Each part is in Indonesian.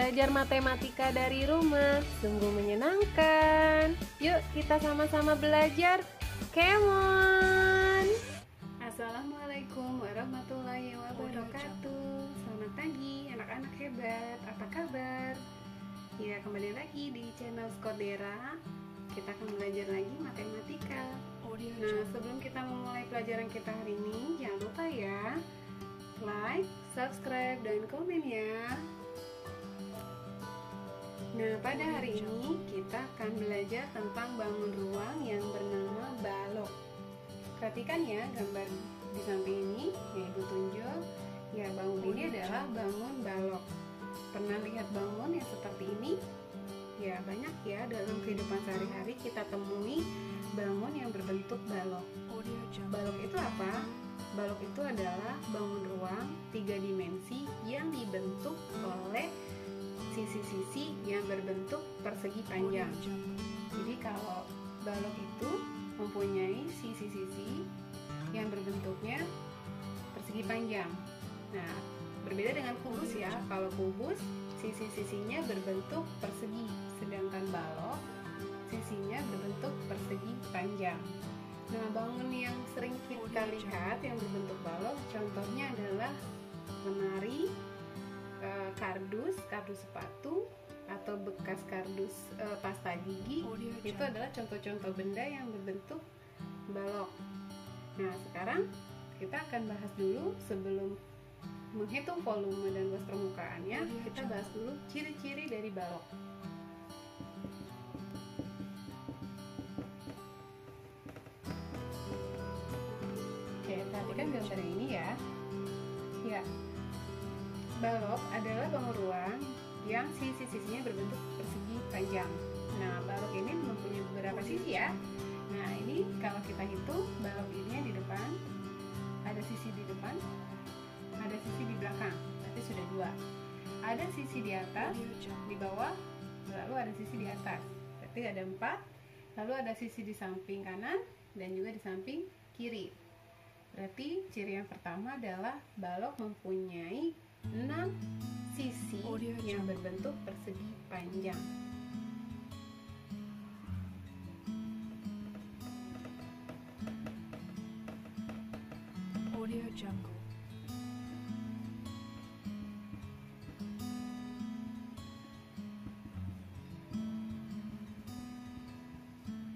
belajar matematika dari rumah. Sungguh menyenangkan. Yuk kita sama-sama belajar. Come on! Assalamualaikum warahmatullahi wabarakatuh. Selamat pagi anak-anak hebat. Apa kabar? Ya, kembali lagi di channel Skodera. Kita akan belajar lagi matematika. Nah, sebelum kita memulai pelajaran kita hari ini, jangan lupa ya like, subscribe, dan komen ya. Nah, pada hari ini kita akan belajar tentang bangun ruang yang bernama balok. Perhatikan ya gambar di samping ini, ya ibu tunjuk. Ya, bangun ini adalah bangun balok. Pernah lihat bangun yang seperti ini? Ya, banyak ya dalam kehidupan sehari-hari kita temui bangun yang berbentuk balok. Balok itu apa? Balok itu adalah bangun ruang 3 dimensi yang dibentuk oleh sisi-sisi yang berbentuk persegi panjang. Jadi kalau balok itu mempunyai sisi-sisi yang berbentuknya persegi panjang. Nah, berbeda dengan kubus ya. Kalau kubus sisi-sisinya berbentuk persegi, sedangkan balok sisinya berbentuk persegi panjang. Nah, bangun yang sering kita lihat yang berbentuk balok, contohnya adalah lemari, kardus sepatu, atau bekas kardus pasta gigi. Itu adalah contoh-contoh benda yang berbentuk balok. Nah, sekarang kita akan bahas dulu sebelum menghitung volume dan luas permukaannya. Kita bahas dulu ciri-ciri dari balok. Oke, perhatikan gambar ini ya. Ya, balok adalah bangun ruang yang sisi-sisinya berbentuk persegi panjang. Nah, balok ini mempunyai beberapa sisi ya. Nah, ini kalau kita hitung, balok ini di depan, ada sisi di depan, ada sisi di belakang, berarti sudah 2. Ada sisi di atas, di bawah, lalu ada sisi di atas, berarti ada 4. Lalu ada sisi di samping kanan dan juga di samping kiri. Berarti ciri yang pertama adalah balok mempunyai 6 sisi yang berbentuk persegi panjang. Audio Jungle.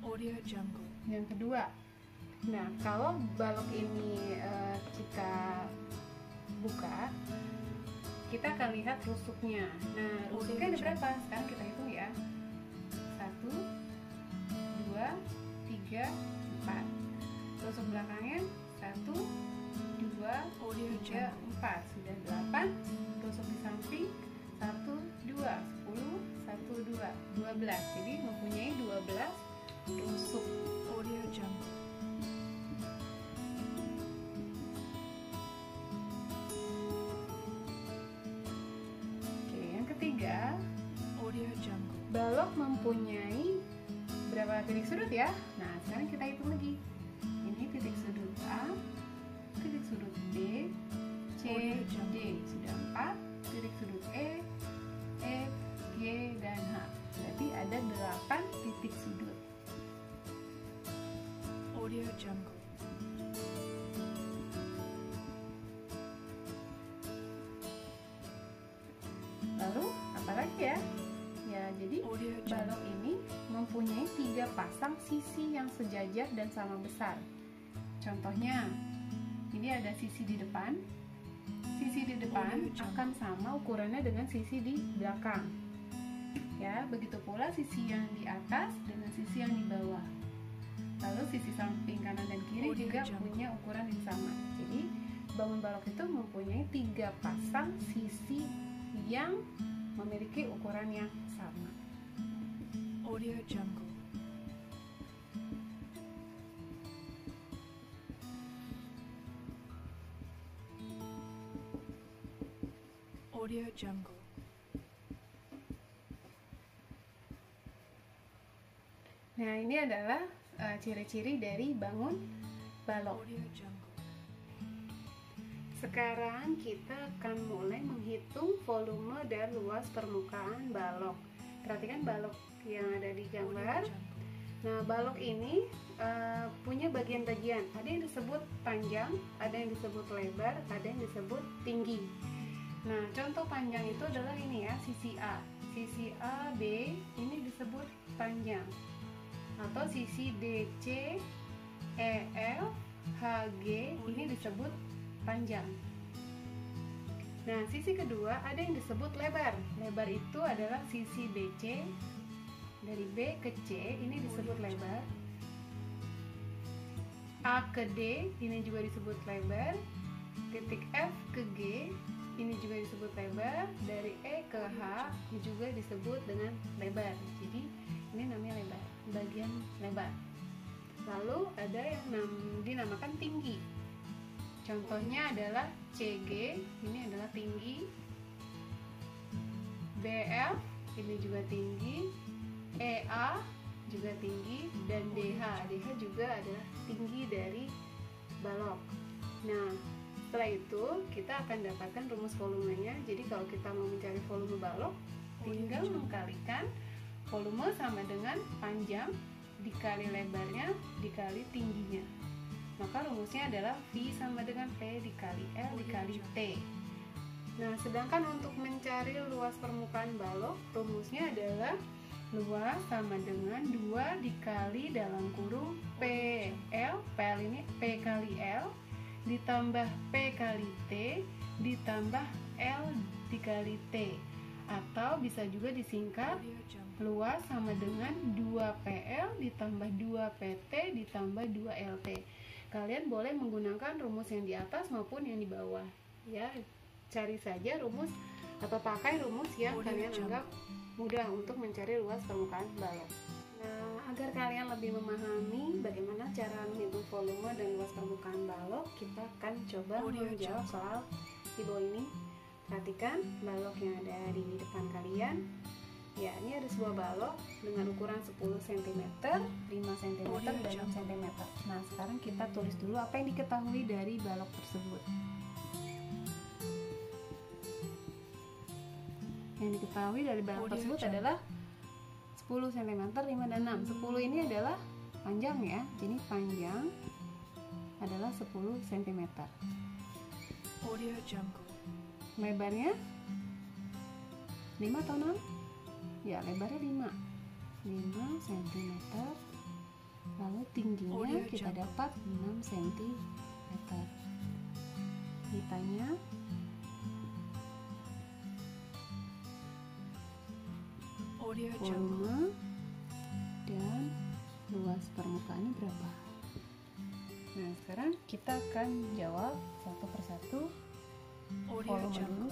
Audio Jungle. Yang kedua, nah kalau balok ini kita buka, kita akan lihat rusuknya. Nah, rusuknya ada berapa? Sekarang kita hitung ya. 1, 2, 3, 4. Rusuk belakangnya 1, 2, 3, 4. Sudah 8. Rusuk di samping 1, 2, 10, 1, 2, 12. Jadi mempunyai 12 rusuk. Audio Jungle. Ketiga, Audio Jungle. balok mempunyai berapa titik sudut ya? Nah, sekarang kita hitung lagi. Ini titik sudut A, titik sudut B, C, D. Sudah 4. Titik sudut E, F, G, dan H. Berarti ada 8 titik sudut. Audio Jungle. Lalu, apa lagi ya? Ya, jadi balok ini mempunyai 3 pasang sisi yang sejajar dan sama besar. Contohnya, ini ada sisi di depan. Sisi di depan akan sama ukurannya dengan sisi di belakang. Ya, begitu pula sisi yang di atas dengan sisi yang di bawah. Lalu sisi samping kanan dan kiri juga punya ukuran yang sama. Jadi, bangun balok itu mempunyai 3 pasang sisi yang memiliki ukuran yang sama. Audio Jungle. Audio Jungle. Nah, ini adalah ciri-ciri dari bangun balok. Audio Jungle. Sekarang kita akan mulai menghitung volume dan luas permukaan balok. Perhatikan balok yang ada di gambar. Nah, balok ini punya bagian-bagian. Ada yang disebut panjang, ada yang disebut lebar, ada yang disebut tinggi. Nah, contoh panjang itu adalah ini ya, sisi A. Sisi AB ini disebut panjang. Atau sisi DC, EF, HG ini disebut panjang. Nah, sisi kedua ada yang disebut lebar. Lebar itu adalah sisi BC dari B ke C, ini disebut lebar. A ke D ini juga disebut lebar. Titik F ke G ini juga disebut lebar. Dari E ke H ini juga disebut dengan lebar. Jadi ini namanya lebar, bagian lebar. Lalu ada yang dinamakan tinggi. Contohnya adalah CG, ini adalah tinggi. BF ini juga tinggi. EA juga tinggi, dan DH juga adalah tinggi dari balok. Nah, setelah itu kita akan dapatkan rumus volumenya. Jadi kalau kita mau mencari volume balok, tinggal mengkalikan volume sama dengan panjang dikali lebarnya dikali tingginya. Maka rumusnya adalah V sama dengan P dikali L dikali T. Nah, sedangkan untuk mencari luas permukaan balok, rumusnya adalah luas sama dengan 2 dikali dalam kurung PL. PL ini P kali L ditambah P kali T ditambah L dikali T. Atau bisa juga disingkat luas sama dengan 2PL ditambah 2PT ditambah 2LT. Kalian boleh menggunakan rumus yang di atas maupun yang di bawah. Ya, cari saja rumus atau pakai rumus yang kalian anggap mudah untuk mencari luas permukaan balok. Nah, agar kalian lebih memahami bagaimana cara menghitung volume dan luas permukaan balok, kita akan coba menjawab soal di bawah ini. Perhatikan balok yang ada di depan kalian. Ya, ini ada sebuah balok dengan ukuran 10 cm, 5 cm, dan 6 cm. Nah, sekarang kita tulis dulu apa yang diketahui dari balok tersebut. Yang diketahui dari balok tersebut adalah 10 cm, 5 dan 6. 10 ini adalah panjang ya. Jadi panjang adalah 10 cm. Lebarnya 5 atau 6? Ya, lebarnya 5 cm. Lalu tingginya kita dapat 6 cm. Ditanya volume dan luas permukaannya berapa. Nah, sekarang kita akan jawab satu persatu. Volume dulu.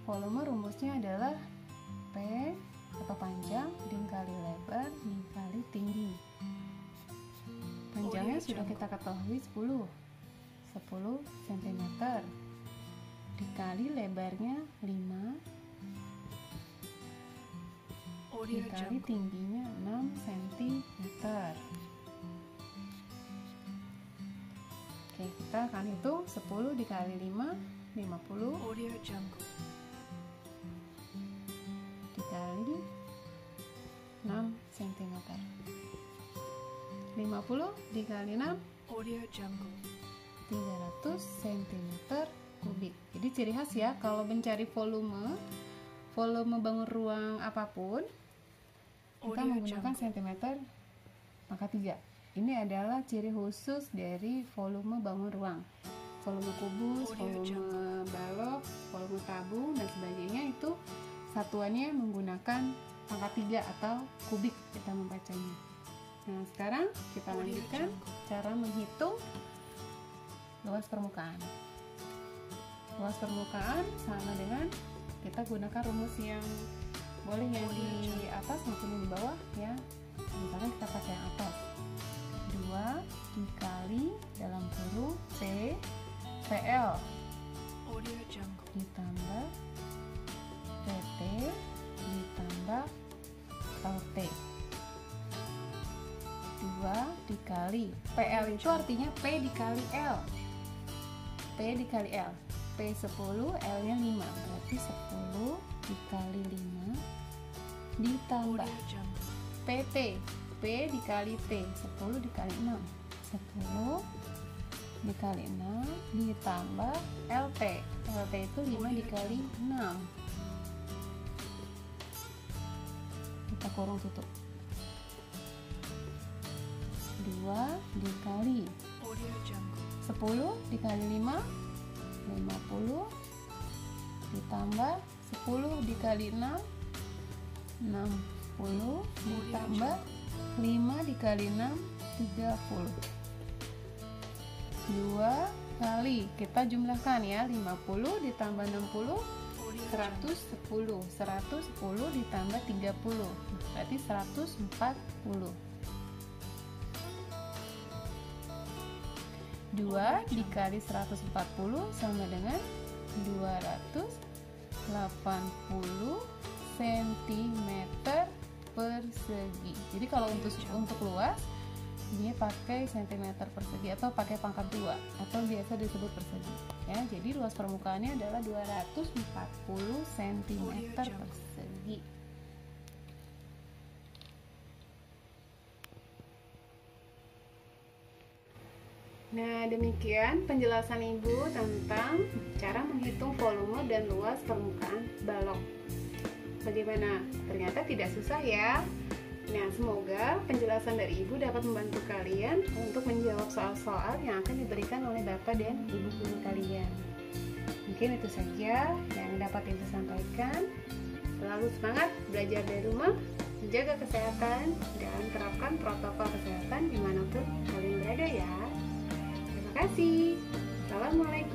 Volume rumusnya adalah P atau panjang dikali lebar dikali tinggi. Panjangnya sudah kita ketahui 10 cm dikali lebarnya 5 dikali tingginya 6 cm. Oke, kita akan hitung 10 dikali 5, 50 dikali 6 cm. 50 dikali 6 300 cm kubik. Jadi ciri khas ya, kalau mencari volume bangun ruang apapun, kita menggunakan cm pangkat 3. Ini adalah ciri khusus dari volume bangun ruang. Volume kubus, volume balok, volume tabung, dan sebagainya itu satuannya menggunakan pangkat 3 atau kubik kita membacanya. Nah, sekarang kita lanjutkan cara menghitung luas permukaan. Luas permukaan sama dengan kita gunakan rumus yang boleh yang di atas maupun yang di bawah ya. Misalnya kita pakai yang atas, 2 dikali dalam kurung PL ditambah PT ditambah LT. 2 dikali PL itu artinya P dikali L. P dikali L. P 10, L nya 5. Berarti 10 dikali 5 ditambah Audio Jungle. PT. P dikali T. 10 dikali 6. 10 dikali 6 ditambah LT. LT itu 5 dikali 6. Kita kurung tutup. 2 dikali Audio Jungle. 10 dikali 5, 50 ditambah 10 dikali 6, 60 ditambah 5 dikali 6, 30. 2 kali, kita jumlahkan ya, 50 ditambah 60, Audio 110. 110 ditambah 30, berarti 140. 2 dikali 140 sama dengan 280 cm persegi. Jadi kalau untuk luas ini pakai cm persegi atau pakai pangkat 2 atau biasa disebut persegi ya. Jadi luas permukaannya adalah 240 cm persegi. Nah, demikian penjelasan Ibu tentang cara menghitung volume dan luas permukaan balok. Bagaimana? Ternyata tidak susah ya. Nah, semoga penjelasan dari Ibu dapat membantu kalian untuk menjawab soal-soal yang akan diberikan oleh Bapak dan Ibu guru kalian. Mungkin itu saja yang dapat Ibu sampaikan. Selalu semangat belajar dari rumah, menjaga kesehatan, dan terapkan protokol kesehatan dimanapun kalian berada ya. Terima kasih. Assalamualaikum.